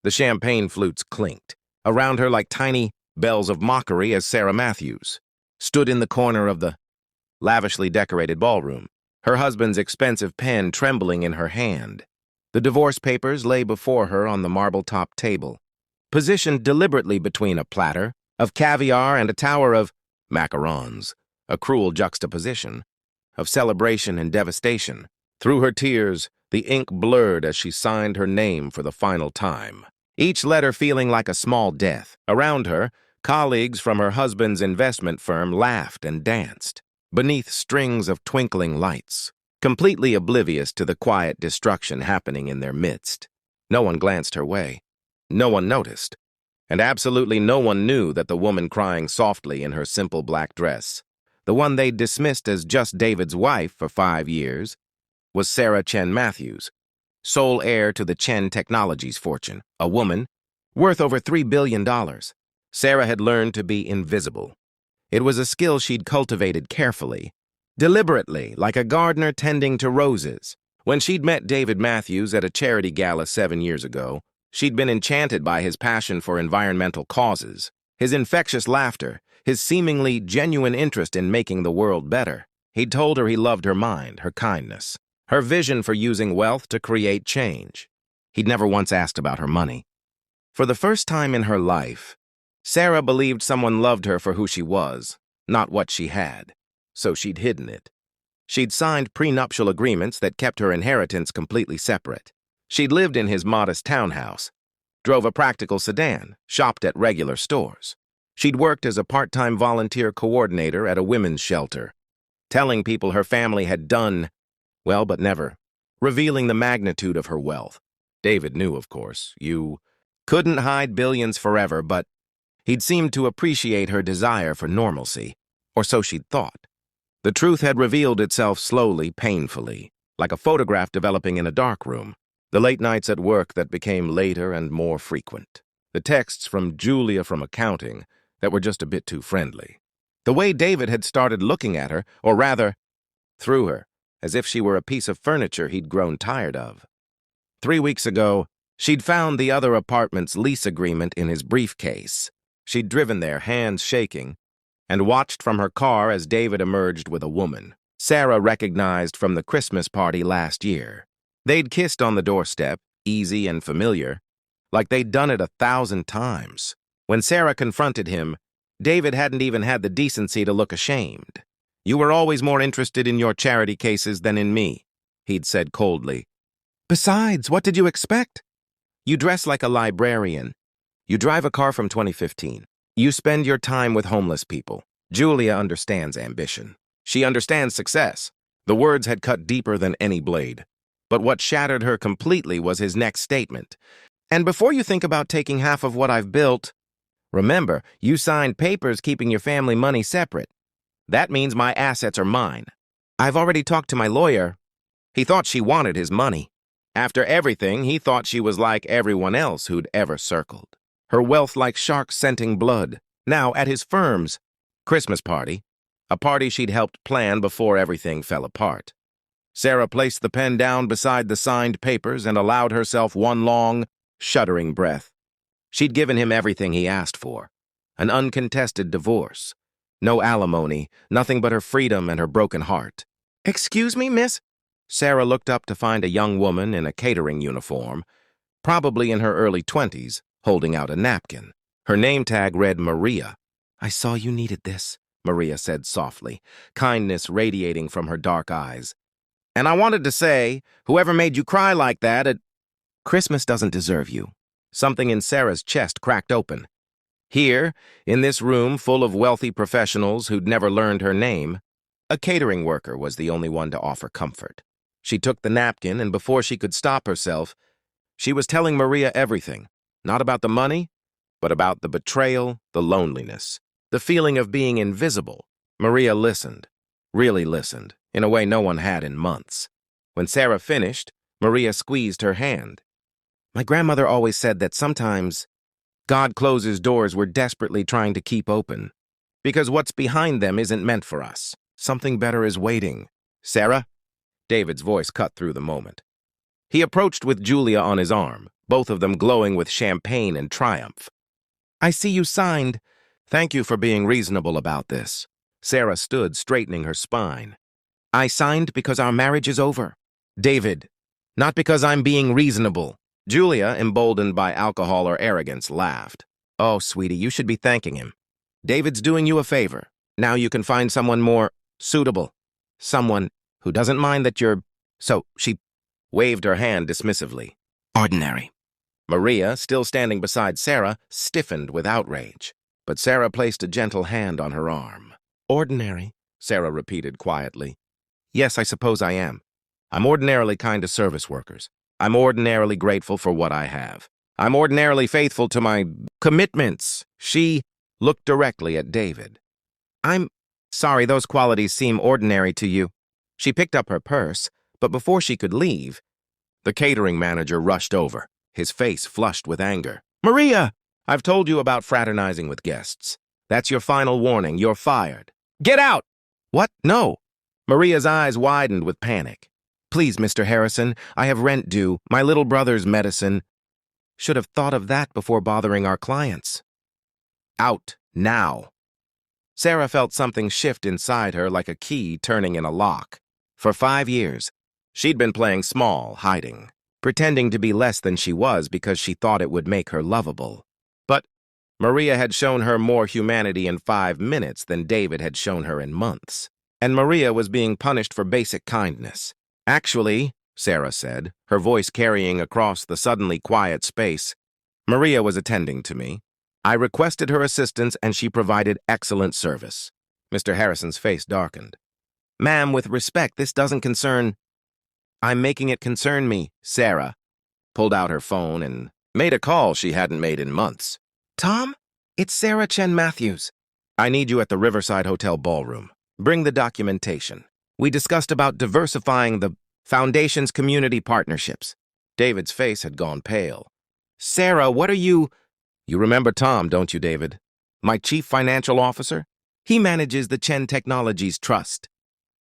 The champagne flutes clinked. Around her like tiny bells of mockery as Chen-Matthews stood in the corner of the lavishly decorated ballroom, her husband's expensive pen trembling in her hand. The divorce papers lay before her on the marble-topped table, positioned deliberately between a platter of caviar and a tower of macarons, a cruel juxtaposition of celebration and devastation. Through her tears, the ink blurred as she signed her name for the final time, each letter feeling like a small death. Around her, colleagues from her husband's investment firm laughed and danced beneath strings of twinkling lights, completely oblivious to the quiet destruction happening in their midst. No one glanced her way. No one noticed. And absolutely no one knew that the woman crying softly in her simple black dress, the one they'd dismissed as just David's wife for 5 years, was Sarah Chen-Matthews, sole heir to the Chen Technologies fortune, a woman worth over $3 billion. Sarah had learned to be invisible. It was a skill she'd cultivated carefully, deliberately, like a gardener tending to roses. When she'd met David Matthews at a charity gala 7 years ago, she'd been enchanted by his passion for environmental causes, his infectious laughter, his seemingly genuine interest in making the world better. He'd told her he loved her mind, her kindness, her vision for using wealth to create change. He'd never once asked about her money. For the first time in her life, Sarah believed someone loved her for who she was, not what she had, so she'd hidden it. She'd signed prenuptial agreements that kept her inheritance completely separate. She'd lived in his modest townhouse, drove a practical sedan, shopped at regular stores. She'd worked as a part-time volunteer coordinator at a women's shelter, telling people her family had done well, but never revealing the magnitude of her wealth. David knew, of course. You couldn't hide billions forever, but he'd seemed to appreciate her desire for normalcy, or so she'd thought. The truth had revealed itself slowly, painfully, like a photograph developing in a dark room. The late nights at work that became later and more frequent. The texts from Julia from accounting that were just a bit too friendly. The way David had started looking at her, or rather, through her, as if she were a piece of furniture he'd grown tired of. 3 weeks ago, she'd found the other apartment's lease agreement in his briefcase. She'd driven there, hands shaking, and watched from her car as David emerged with a woman Sarah recognized from the Christmas party last year. They'd kissed on the doorstep, easy and familiar, like they'd done it 1,000 times. When Sarah confronted him, David hadn't even had the decency to look ashamed. "You were always more interested in your charity cases than in me," he'd said coldly. "Besides, what did you expect? You dress like a librarian. You drive a car from 2015. You spend your time with homeless people. Julia understands ambition. She understands success." The words had cut deeper than any blade. But what shattered her completely was his next statement. "And before you think about taking half of what I've built, remember, you signed papers keeping your family money separate. That means my assets are mine. I've already talked to my lawyer. He thought she wanted his money. After everything, he thought she was like everyone else who'd ever circled. Her wealth like sharks scenting blood. Now, at his firm's Christmas party, a party she'd helped plan before everything fell apart, Sarah placed the pen down beside the signed papers and allowed herself one long, shuddering breath. She'd given him everything he asked for. An uncontested divorce. No alimony, nothing but her freedom and her broken heart. "Excuse me, miss?" Sarah looked up to find a young woman in a catering uniform, probably in her early 20s, holding out a napkin. Her name tag read Maria. "I saw you needed this," Maria said softly, kindness radiating from her dark eyes. "And I wanted to say, whoever made you cry like that, Christmas doesn't deserve you." Something in Sarah's chest cracked open. Here, in this room full of wealthy professionals who'd never learned her name, a catering worker was the only one to offer comfort. She took the napkin, and before she could stop herself, she was telling Maria everything. Not about the money, but about the betrayal, the loneliness, the feeling of being invisible. Maria listened, really listened, in a way no one had in months. When Sarah finished, Maria squeezed her hand. "My grandmother always said that sometimes God closes doors we're desperately trying to keep open, because what's behind them isn't meant for us. Something better is waiting." "Sarah?" David's voice cut through the moment. He approached with Julia on his arm, both of them glowing with champagne and triumph. "I see you signed. Thank you for being reasonable about this." Sarah stood, straightening her spine. "I signed because our marriage is over. David, not because I'm being reasonable." Julia, emboldened by alcohol or arrogance, laughed. "Oh, sweetie, you should be thanking him. David's doing you a favor. Now you can find someone more suitable. Someone who doesn't mind that you're..." So she waved her hand dismissively. "Ordinary." Maria, still standing beside Sarah, stiffened with outrage. But Sarah placed a gentle hand on her arm. "Ordinary," Sarah repeated quietly. "Yes, I suppose I am. I'm ordinarily kind to service workers. I'm ordinarily grateful for what I have. I'm ordinarily faithful to my commitments." She looked directly at David. "I'm sorry those qualities seem ordinary to you." She picked up her purse, but before she could leave, the catering manager rushed over, his face flushed with anger. "Maria, I've told you about fraternizing with guests. That's your final warning. You're fired. Get out!" "What? No." Maria's eyes widened with panic. "Please, Mr. Harrison, I have rent due, my little brother's medicine. Should have thought of that before bothering our clients." "Out, now." Sarah felt something shift inside her like a key turning in a lock. For 5 years, she'd been playing small, hiding, pretending to be less than she was because she thought it would make her lovable. But Maria had shown her more humanity in 5 minutes than David had shown her in months. And Maria was being punished for basic kindness. "Actually," Sarah said, her voice carrying across the suddenly quiet space, "Maria was attending to me. I requested her assistance and she provided excellent service." Mr. Harrison's face darkened. "Ma'am, with respect, this doesn't concern..." "I'm making it concern me." Sarah pulled out her phone and made a call she hadn't made in months. "Tom, it's Sarah Chen-Matthews. I need you at the Riverside Hotel ballroom. Bring the documentation. We discussed about diversifying the Foundation's community partnerships." David's face had gone pale. "Sarah, what are you..." "You remember Tom, don't you, David? My chief financial officer? He manages the Chen Technologies Trust."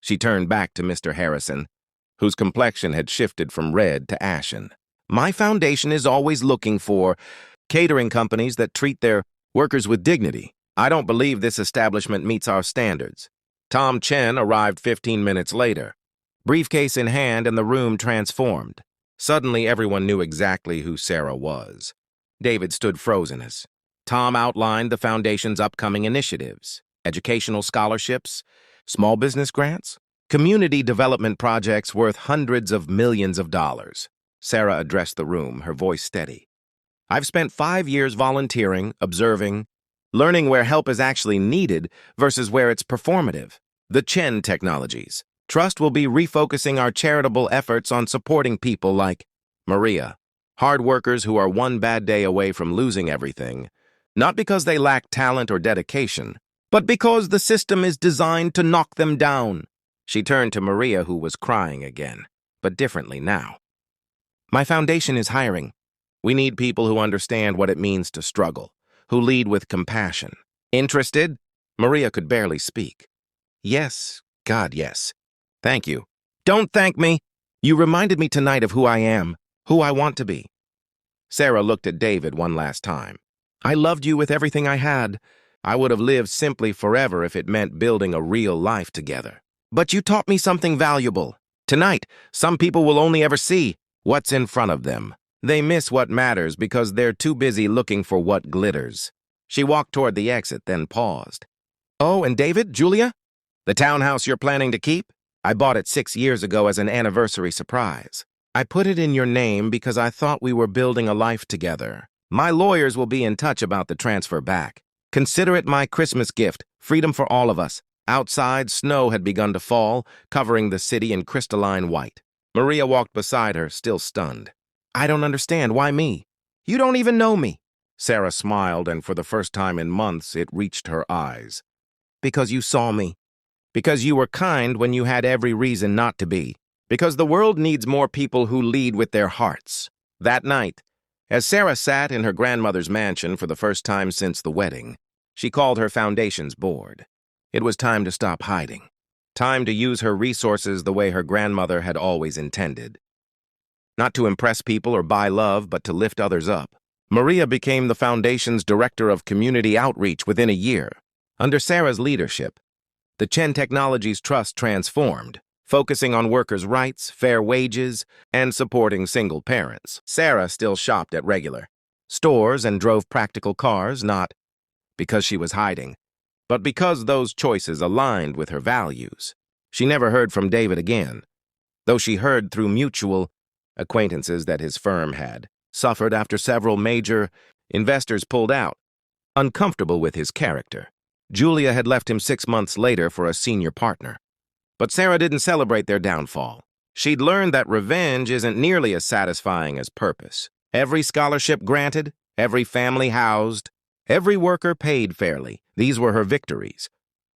She turned back to Mr. Harrison, whose complexion had shifted from red to ashen. "My foundation is always looking for catering companies that treat their workers with dignity. I don't believe this establishment meets our standards." Tom Chen arrived 15 minutes later, briefcase in hand, and the room transformed. Suddenly, everyone knew exactly who Sarah was. David stood frozen as Tom outlined the Foundation's upcoming initiatives: educational scholarships, small business grants, community development projects worth hundreds of millions of dollars. Sarah addressed the room, her voice steady. "I've spent 5 years volunteering, observing, learning where help is actually needed versus where it's performative. The Chen Technologies Trust will be refocusing our charitable efforts on supporting people like Maria, hard workers who are one bad day away from losing everything, not because they lack talent or dedication, but because the system is designed to knock them down." She turned to Maria, who was crying again, but differently now. "My foundation is hiring. We need people who understand what it means to struggle, who lead with compassion. Interested?" Maria could barely speak. "Yes, God, yes. Thank you." "Don't thank me. You reminded me tonight of who I am, who I want to be." Sarah looked at David one last time. "I loved you with everything I had. I would have lived simply forever if it meant building a real life together. But you taught me something valuable. Tonight, some people will only ever see what's in front of them. They miss what matters because they're too busy looking for what glitters." She walked toward the exit, then paused. "Oh, and David, Julia? The townhouse you're planning to keep? I bought it 6 years ago as an anniversary surprise. I put it in your name because I thought we were building a life together. My lawyers will be in touch about the transfer back. Consider it my Christmas gift, freedom for all of us." Outside, snow had begun to fall, covering the city in crystalline white. Maria walked beside her, still stunned. "I don't understand. Why me?" "You don't even know me." Sarah smiled, and for the first time in months, it reached her eyes. "Because you saw me. Because you were kind when you had every reason not to be. Because the world needs more people who lead with their hearts." That night, as Sarah sat in her grandmother's mansion for the first time since the wedding, she called her foundation's board. It was time to stop hiding. Time to use her resources the way her grandmother had always intended. not to impress people or buy love, but to lift others up. Maria became the foundation's director of community outreach within a year. Under Sarah's leadership, the Chen Technologies Trust transformed, focusing on workers' rights, fair wages, and supporting single parents. Sarah still shopped at regular stores and drove practical cars, not because she was hiding, but because those choices aligned with her values. She never heard from David again, though she heard through mutual acquaintances that his firm had suffered after several major investors pulled out. Uncomfortable with his character, Julia had left him 6 months later for a senior partner. But Sarah didn't celebrate their downfall. She'd learned that revenge isn't nearly as satisfying as purpose. Every scholarship granted, every family housed, every worker paid fairly. These were her victories.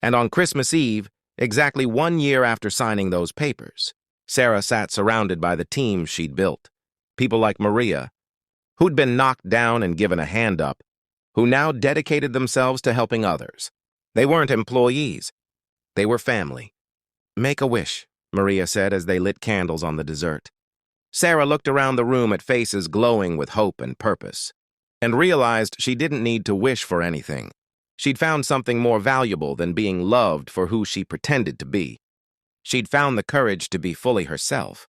And on Christmas Eve, exactly 1 year after signing those papers, Sarah sat surrounded by the team she'd built. People like Maria, who'd been knocked down and given a hand up, who now dedicated themselves to helping others. They weren't employees. They were family. "Make a wish," Maria said as they lit candles on the dessert. Sarah looked around the room at faces glowing with hope and purpose, and realized she didn't need to wish for anything. She'd found something more valuable than being loved for who she pretended to be. She'd found the courage to be fully herself.